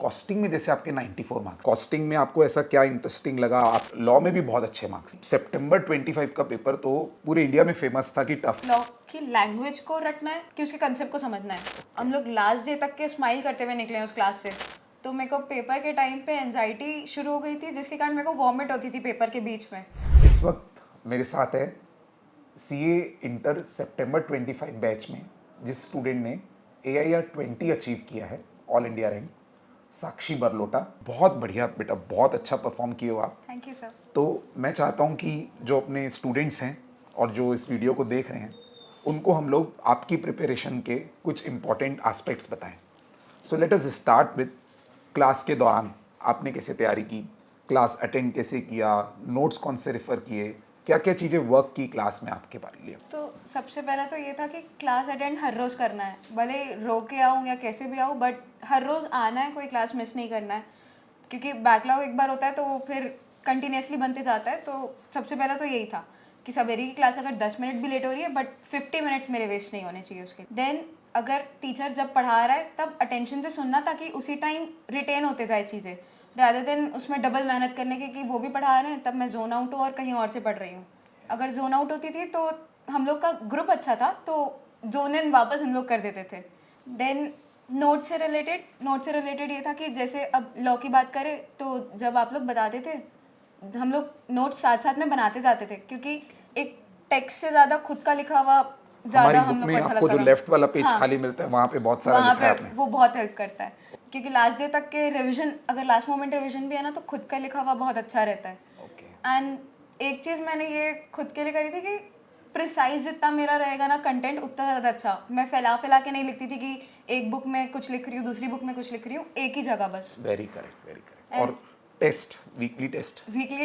Costing में जैसे आपके 94 मार्क्स, कॉस्टिंग में आपको ऐसा क्या इंटरेस्टिंग लगा? आप लॉ में भी बहुत अच्छे मार्क्स। सितंबर 25 का पेपर तो पूरे इंडिया में फेमस था कि टफ। लॉ की लैंग्वेज को रटना है कि उसके कंसेप्ट को समझना है। हम लोग लास्ट डे तक के स्माइल करते हुए निकले उस क्लास से, तो मेरे को पेपर के टाइम पे एंजाइटी शुरू हो गई थी, जिसके कारण मेरे को वॉमिट होती थी पेपर के बीच में। इस वक्त मेरे साथ है सीए इंटर सितंबर 25 बैच में जिस स्टूडेंट ने AIR 20 अचीव किया है, ऑल इंडिया रैंक, साक्षी बरलोटा। बहुत बढ़िया बेटा, बहुत अच्छा परफॉर्म किए हो आप। Thank you sir. तो मैं चाहता हूं कि जो अपने स्टूडेंट्स हैं और जो इस वीडियो को देख रहे हैं, उनको हम लोग आपकी प्रिपरेशन के कुछ इंपॉर्टेंट एस्पेक्ट्स बताएं। So let us start with class के दौरान आपने कैसे तैयारी की, क्लास अटेंड कैसे किया, नोट्स कौन से रेफर किए, क्या क्या चीज़ें वर्क की क्लास में आपके बारे लिए? तो सबसे पहले तो ये था कि क्लास अटेंड हर रोज़ करना है, भले रो के आऊँ या कैसे भी आऊँ, बट हर रोज़ आना है, कोई क्लास मिस नहीं करना है, क्योंकि बैकलॉग एक बार होता है तो वो फिर कंटिन्यूसली बनते जाता है। तो सबसे पहले तो यही था कि सवेरे की क्लास अगर 10 मिनट भी लेट हो रही है, बट 50 मिनट्स मेरे वेस्ट नहीं होने चाहिए उसके। देन अगर टीचर जब पढ़ा रहा है तब अटेंशन से सुनना, ताकि उसी टाइम रिटेन होते जाए चीज़ें, रादर देन उसमें डबल मेहनत करने की कि वो भी पढ़ा रहे हैं तब मैं जोन आउट हूँ और कहीं और से पढ़ रही हूँ। अगर जोन आउट होती थी तो हम लोग का ग्रुप अच्छा था तो जोन इन वापस हम लोग कर देते थे। देन नोट से रिलेटेड ये था कि जैसे अब लॉ की बात करें तो जब आप लोग बताते थे, हम लोग नोट्स साथ साथ में बनाते जाते थे, क्योंकि एक टेक्स्ट से ज़्यादा खुद का लिखा हुआ ज़्यादा हम लोग को अच्छा आपको लगता जो था। लेफ्ट वाला पेज हाँ, खाली मिलता है वहाँ पे बहुत सारा वहाँ लिखा है पे आपने। वो बहुत हेल्प करता है, क्योंकि लास्ट डे तक के रिवीजन, अगर लास्ट मोमेंट रिवीजन भी है ना, तो खुद का लिखा हुआ बहुत अच्छा रहता है। ओके। एंड एक चीज़ मैंने ये खुद के लिए करी थी कि प्रिसाइज जितना मेरा रहेगा ना कंटेंट, उतना ज़्यादा अच्छा। मैं फैला के नहीं लिखती थी कि एक बुक में कुछ लिख रही हूँ, दूसरी बुक में कुछ लिख रही हूँ, एक ही जगह बस। Very correct, very correct. और टेस्ट, वीकली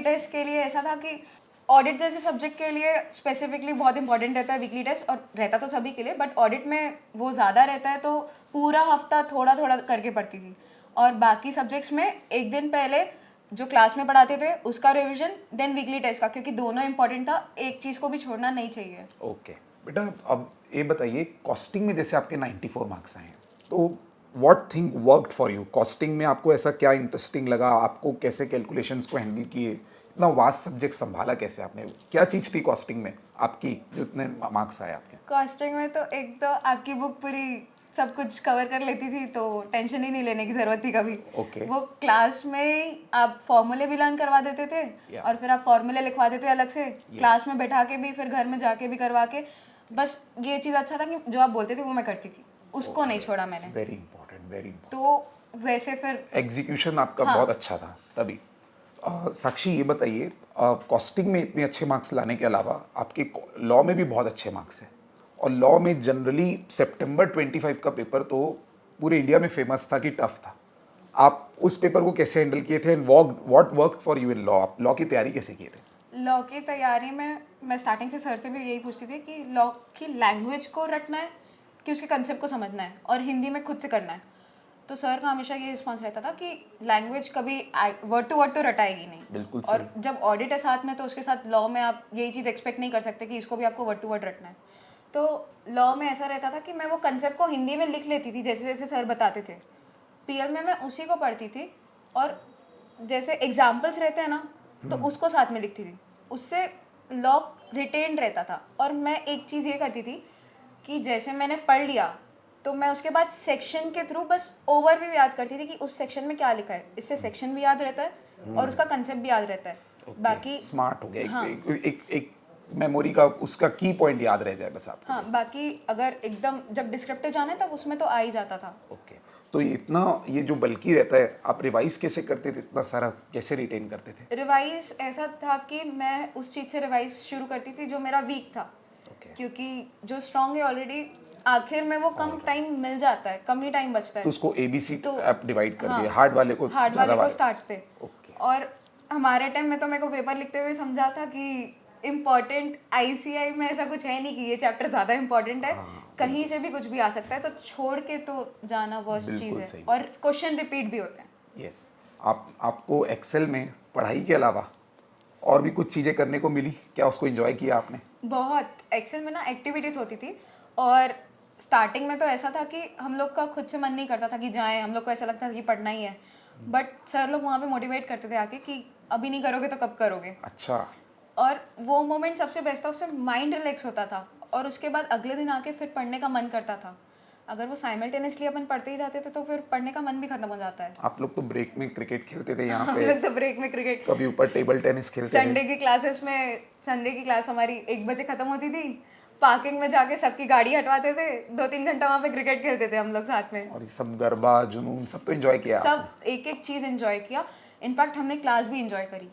टेस्ट के लिए ऐसा था कि ऑडिट जैसे सब्जेक्ट के लिए स्पेसिफिकली बहुत इंपॉर्टेंट रहता है वीकली टेस्ट, और रहता तो सभी के लिए, बट ऑडिट में वो ज़्यादा रहता है, तो पूरा हफ्ता थोड़ा थोड़ा करके पढ़ती थी। और बाकी सब्जेक्ट्स में एक दिन पहले जो क्लास में पढ़ाते थे उसका रिवीजन, देन वीकली टेस्ट का, क्योंकि दोनों इंपॉर्टेंट था, एक चीज़ को भी छोड़ना नहीं चाहिए। ओके बेटा, अब ये बताइए, कॉस्टिंग में जैसे आपके 94 मार्क्स आए हैं, तो what thing worked for you? Costing में आपको ऐसा क्या इंटरेस्टिंग लगा? आपको कैसे कैलकुलेशंस को हैंडल किए? इतना वास्ट सब्जेक्ट संभाला कैसे आपने? क्या चीज़ थी कॉस्टिंग में आपकी जो इतने मार्क्स आए आपके? कॉस्टिंग में तो एक तो आपकी बुक पूरी सब कुछ कवर कर लेती थी, तो टेंशन ही नहीं लेने की ज़रूरत थी कभी। ओके। वो क्लास में ही आप फॉर्मूले भी लर्न करवा देते थे, और फिर आप फॉर्मूले लिखवा देते अलग से, क्लास में बैठा के भी, फिर घर में जाके भी करवा के। बस ये चीज़ अच्छा था कि जो आप बोलते थे वो मैं करती थी, उसको नहीं छोड़ा मैंने। Very important, very important. तो वैसे फिर एग्जीक्यूशन आपका बहुत अच्छा था तभी। साक्षी, ये बताइए, कॉस्टिंग में इतने अच्छे मार्क्स लाने के अलावा आपके लॉ में भी बहुत अच्छे मार्क्स हैं, और लॉ में जनरली सितंबर 25 का पेपर तो पूरे इंडिया में फेमस था कि टफ था। आप उस पेपर को कैसे हैंडल किए थे, and what worked for you in law? आप लॉ की तैयारी कैसे किए थे? लॉ की तैयारी में मैं स्टार्टिंग से सर से भी यही पूछती थी कि लॉ की लैंग्वेज को रटना है कि उसके कंसेप्ट को समझना है, और हिंदी में खुद से करना है। तो सर का हमेशा ये रिस्पॉन्स रहता था कि लैंग्वेज कभी वर्ड टू वर्ड तो रटाएगी नहीं। बिल्कुल और सही। जब ऑडिट है साथ में, तो उसके साथ लॉ में आप यही चीज़ एक्सपेक्ट नहीं कर सकते कि इसको भी आपको वर्ड टू वर्ड रटना है। तो लॉ में ऐसा रहता था कि मैं वो कंसेप्ट को हिंदी में लिख लेती थी जैसे जैसे सर बताते थे। पीएल में मैं उसी को पढ़ती थी, और जैसे एग्जाम्पल्स रहते हैं ना, तो उसको साथ में लिखती थी। उससे लॉ रिटेन रहता था। और मैं एक चीज़ ये करती थी कि जैसे मैंने पढ़ लिया, तो मैं उसके बाद सेक्शन के थ्रू बस ओवरव्यू याद करती थी कि उस सेक्शन में क्या लिखा है। इससे सेक्शन भी याद रहता है और उसका कंसेप्ट भी याद रहता है। बाकी स्मार्ट हो गया। हाँ, एक मेमोरी का उसका की पॉइंट याद रह जाए बस आपको। हाँ, बाकी अगर एकदम जब डिस्क्रिप्टिव जाना है तब उसमें तो आ ही जाता था। ओके। तो ये इतना, ये जो बल्कि रहता है, आप रिवाइज कैसे करते थे? इतना सारा कैसे रिटेन करते थे? रिवाइज ऐसा था कि मैं उस चीज़ से रिवाइज शुरू करती थी जो मेरा वीक था। ओके। क्योंकि जो स्ट्रांग है ऑलरेडी, आखिर में वो कम टाइम मिल जाता है, कम ही टाइम बचता है। तो उसको ABC तो आप डिवाइड कर हाँ, दिए, हार्ड वाले को हार्ड ज़्यादा वाले को वाले। स्टार्ट पे। ओके। और हमारे टाइम में तो मेरे को पेपर लिखते हुए समझा था कि इम्पॉर्टेंट ICI में ऐसा कुछ है नहीं कि ये चैप्टर ज़्यादा इम्पॉर्टेंट है। कहीं से भी कुछ भी आ सकता है, तो छोड़ के तो जाना वर्स्ट चीज़ बिल्कुल है। सही। और क्वेश्चन रिपीट भी होते हैं। यस। आपको एक्सेल में पढ़ाई के अलावा और भी कुछ चीज़ें करने को मिली क्या? उसको एंजॉय किया आपने? बहुत। एक्सेल में ना एक्टिविटीज़ होती थी, और स्टार्टिंग में तो ऐसा था कि हम लोग का खुद से मन नहीं करता था कि जाएं, हम लोग को ऐसा लगता था कि पढ़ना ही है, बट सर लोग वहाँ पे मोटिवेट करते थे आके कि अभी नहीं करोगे तो कब करोगे। अच्छा। और वो मोमेंट सबसे बेस्ट था, उससे माइंड रिलैक्स होता था और उसके बाद अगले दिन आके फिर पढ़ने का मन करता था। अगर वो साइमल्टेनियसली अपन पढ़ते ही जाते थे तो फिर पढ़ने का मन भी खत्म हो जाता है। आप लोग तो ब्रेक में क्रिकेट खेलते थे यहाँ हम पे, लोग तो ब्रेक में क्रिकेट, कभी ऊपर टेबल टेनिस खेलते थे। संडे की क्लासेस में, संडे की क्लास हमारी 1 बजे खत्म होती थी, पार्किंग में जाके सबकी गाड़ी हटवाते थे, 2-3 घंटा वहाँ पे क्रिकेट खेलते थे हम लोग साथ में। और ये सब गरबा जुनून सब तो एंजॉय किया आपने? सब एक एक चीज़ एंजॉय किया। इनफैक्ट हमने क्लास भी एंजॉय करी।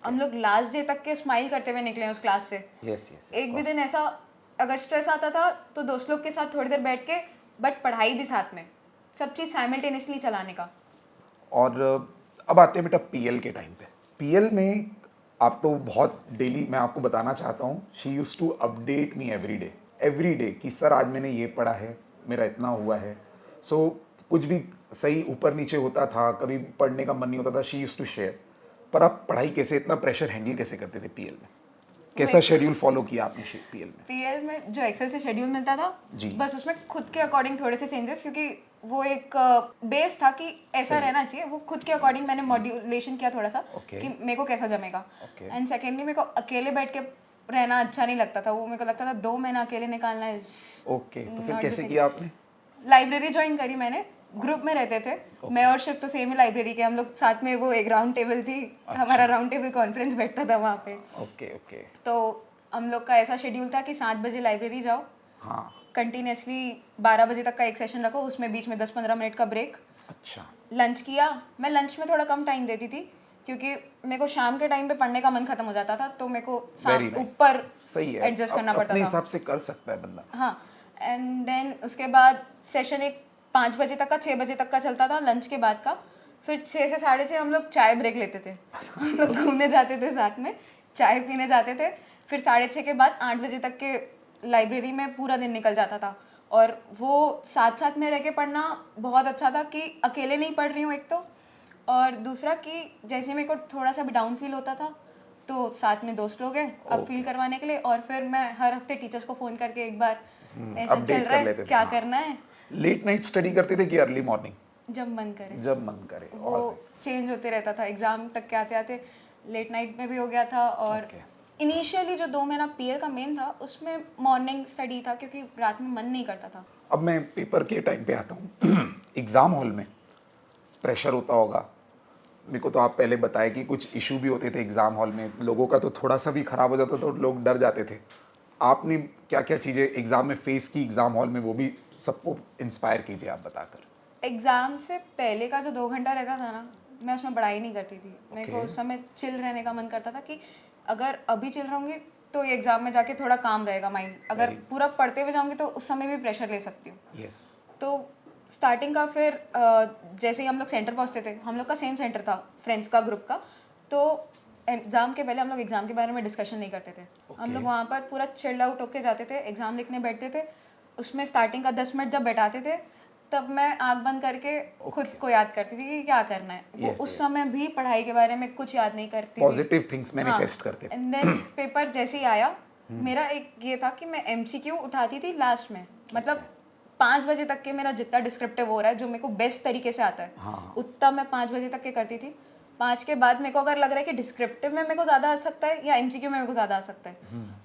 हम लोग लास्ट डे तक के स्माइल करते हुए निकले उस क्लास से। Yes yes. एक भी दिन ऐसा अगर स्ट्रेस आता था तो दोस्त लोग के साथ थोड़ी देर बैठ के, बट पढ़ाई भी साथ में, सब चीज़ साइमल्टेनियसली चलाने का। और अब आते हैं बेटा पीएल के टाइम पे। पीएल में आप तो बहुत डेली, मैं आपको बताना चाहता हूँ, she use to update me every day कि सर आज मैंने ये पढ़ा है, मेरा इतना हुआ है। सो कुछ भी सही ऊपर नीचे होता था, कभी पढ़ने का मन नहीं होता था, शी यूज टू शेयर। पर आप पढ़ाई कैसे, इतना प्रेशर हैंडल कैसे करते थे पीएल में? कैसा शेड्यूल फॉलो किया आपने पीएल में? पीएल में जो एक्सेल से शेड्यूल मिलता था जी। बस उसमें खुद के अकॉर्डिंग थोड़े से चेंजेस, क्योंकि वो एक बेस था कि ऐसा रहना चाहिए, वो खुद के अकॉर्डिंग मैंने मॉड्यूलेशन किया थोड़ा सा कि मेरे को कैसा जमेगा। एंड सेकेंडली मेरे को अकेले बैठ के रहना अच्छा नहीं लगता था, वो मेरे को लगता था 2 महीना अकेले निकालना है। ओके, तो फिर कैसे किया आपने? लाइब्रेरी ज्वाइन करी मैंने, ग्रुप में रहते थे, मैं और शिव तो सेम ही लाइब्रेरी के, हम लोग साथ में, वो एक राउंड टेबल थी, हमारा राउंड टेबल कॉन्फ्रेंस बैठता था वहाँ पे। Okay okay. तो हम लोग का ऐसा शेड्यूल था कि 7 बजे लाइब्रेरी जाओ, हाँ। कंटिन्यूसली 12 बजे तक का एक सेशन रखो, उसमें बीच में 10-15 मिनट का ब्रेक, अच्छा। लंच किया। मैं लंच में थोड़ा कम टाइम देती थी क्योंकि मेरे को शाम के टाइम पे पढ़ने का मन खत्म हो जाता था, तो मेरे को ऊपर सही है, एडजस्ट करना पड़ता था। अपने हिसाब से कर सकता है बंदा। हाँ। एंड देन उसके बाद सेशन एक 5 बजे तक का, 6 बजे तक का चलता था लंच के बाद का। फिर 6 से 6:30 हम लोग चाय ब्रेक लेते थे। हम लोग घूमने जाते थे साथ में, चाय पीने जाते थे। फिर 6:30 के बाद 8 बजे तक के लाइब्रेरी में पूरा दिन निकल जाता था। और वो साथ साथ में रह के पढ़ना बहुत अच्छा था कि अकेले नहीं पढ़ रही हूँ एक तो, और दूसरा कि जैसे मेरे को थोड़ा सा भी डाउन फील होता था तो साथ में दोस्त लोग हैं अब फील करवाने के लिए, और फिर मैं हर हफ्ते टीचर्स को फ़ोन करके एक बार ऐसा चल रहा है, क्या करना है। लेट नाइट स्टडी करते थे कि अर्ली मॉर्निंग? जब मन करे, जब मन करे। वो चेंज होते रहता था। एग्जाम तक के आते आते लेट नाइट में भी हो गया था। और इनिशियली जो 2 महीना पीएल का मेन था उसमें मॉर्निंग स्टडी था क्योंकि रात में मन नहीं करता था। अब मैं पेपर के टाइम पे आता हूँ। एग्ज़ाम हॉल में प्रेशर होता होगा, मेरे को तो आप पहले बताए कि कुछ इशू भी होते थे एग्ज़ाम हॉल में, लोगों का तो थोड़ा सा भी ख़राब हो जाता तो लोग डर जाते थे। आपने क्या क्या चीज़ें एग्ज़ाम में फेस की एग्ज़ाम हॉल में, वो भी सबको इंस्पायर कीजिए आप बताकर। एग्ज़ाम से पहले का जो 2 घंटा रहता था ना, मैं उसमें पढ़ाई नहीं करती थी। मेरे को उस समय चिल रहने का मन करता था कि अगर अभी चिल रहूँगी तो ये एग्ज़ाम में जाके थोड़ा काम रहेगा माइंड, अगर पूरा पढ़ते हुए जाऊँगी तो उस समय भी प्रेशर ले सकती हूँ। यस। तो स्टार्टिंग का फिर जैसे ही हम लोग सेंटर पहुँचते थे, हम लोग का सेम सेंटर था फ्रेंड्स का ग्रुप का, तो एग्ज़ाम के पहले हम लोग एग्ज़ाम के बारे में डिस्कशन नहीं करते थे। हम लोग वहाँ पर पूरा चिल्ड आउट होके जाते थे, एग्ज़ाम लिखने बैठते थे। उसमें स्टार्टिंग का 10 मिनट जब बैठाते थे तब मैं आंख बंद करके खुद को याद करती थी कि क्या करना है। वो उस समय भी पढ़ाई के बारे में कुछ याद नहीं करती थी, पॉजिटिव थिंग्स मैनिफेस्ट करते थे। एंड देन पेपर जैसे ही आया, मेरा एक ये था कि मैं एमसीक्यू उठाती थी लास्ट में, मतलब 5 बजे तक के मेरा जितना डिस्क्रिप्टिव हो रहा है जो मेरे को बेस्ट तरीके से आता है उतना मैं 5 बजे तक के करती थी। 5 के बाद मेरे को अगर लग रहा है कि डिस्क्रिप्टिव में मेरे को ज़्यादा आ सकता है या एमसीक्यू में मेरे को ज़्यादा आ सकता है,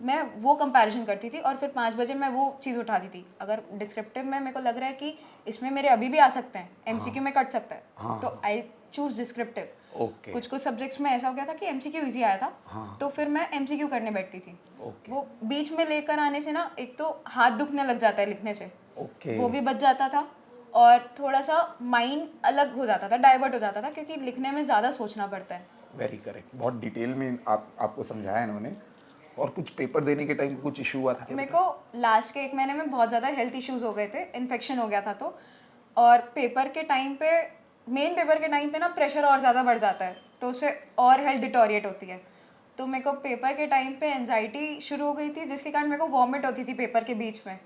मैं वो कंपैरिजन करती थी और फिर 5 बजे मैं वो चीज़ उठाती थी। अगर डिस्क्रिप्टिव में मेरे को लग रहा है कि इसमें मेरे अभी भी आ सकते हैं, एमसीक्यू में कट सकता है, तो आई चूज डिस्क्रिप्टिव। कुछ कुछ सब्जेक्ट्स में ऐसा हो गया था कि एमसीक्यू इजी आया था, तो फिर मैं एमसीक्यू करने बैठती थी। वो बीच में लेकर आने से ना, एक तो हाथ दुखने लग जाता है लिखने से, वो भी बच जाता था, और थोड़ा सा माइंड अलग हो जाता था, डाइवर्ट हो जाता था, क्योंकि लिखने में ज़्यादा सोचना पड़ता है। वेरी करेक्ट, बहुत डिटेल में आपको समझाया इन्होंने। और कुछ पेपर देने के टाइम कुछ इशू हुआ था? मेरे को लास्ट के 1 महीने में बहुत ज़्यादा हेल्थ इश्यूज हो गए थे, इन्फेक्शन हो गया था तो, और पेपर के टाइम पे, मेन पेपर के टाइम पे ना प्रेशर और ज़्यादा बढ़ जाता है, तो उससे और हेल्थ डिटोरिएट होती है। तो मेरे को पेपर के टाइम पे एंजाइटी शुरू हो गई थी, जिसके कारण मेरे को वॉमिट होती थी पेपर के बीच में।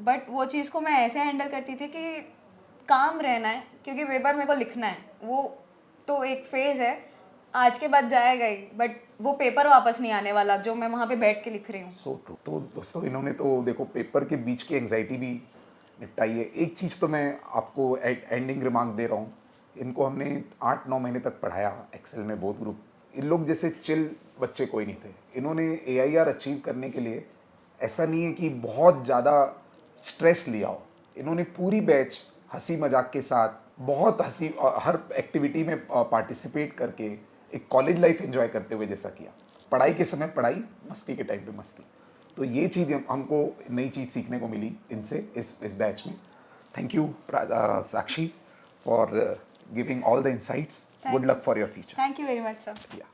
बट वो चीज़ को मैं ऐसे हैंडल करती थी कि काम रहना है, क्योंकि पेपर मेरे को लिखना है, वो तो एक फेज़ है, आज के बाद जाएगा ही, बट वो पेपर वापस नहीं आने वाला जो मैं वहाँ पे बैठ के लिख रही हूँ। So true. तो दोस्तों, इन्होंने तो देखो पेपर के बीच की एंजाइटी भी निपटाइए। एक चीज़ तो मैं आपको एंडिंग रिमार्क दे रहा हूँ, इनको हमने 8-9 महीने तक पढ़ाया एक्सेल में बोथ ग्रुप। इन लोग जैसे चिल बच्चे कोई नहीं थे। इन्होंने AIR अचीव करने के लिए ऐसा नहीं है कि बहुत ज़्यादा स्ट्रेस लिया हो, इन्होंने पूरी बैच हंसी मजाक के साथ बहुत हंसी हर एक्टिविटी में पार्टिसिपेट करके एक कॉलेज लाइफ एंजॉय करते हुए जैसा किया। पढ़ाई के समय पढ़ाई, मस्ती के टाइम पे मस्ती। तो ये चीज़ हमको नई चीज़ सीखने को मिली इनसे, इस बैच में। Thank you Sakshi for giving all the insights. Good luck for your future. Thank you very much sir. या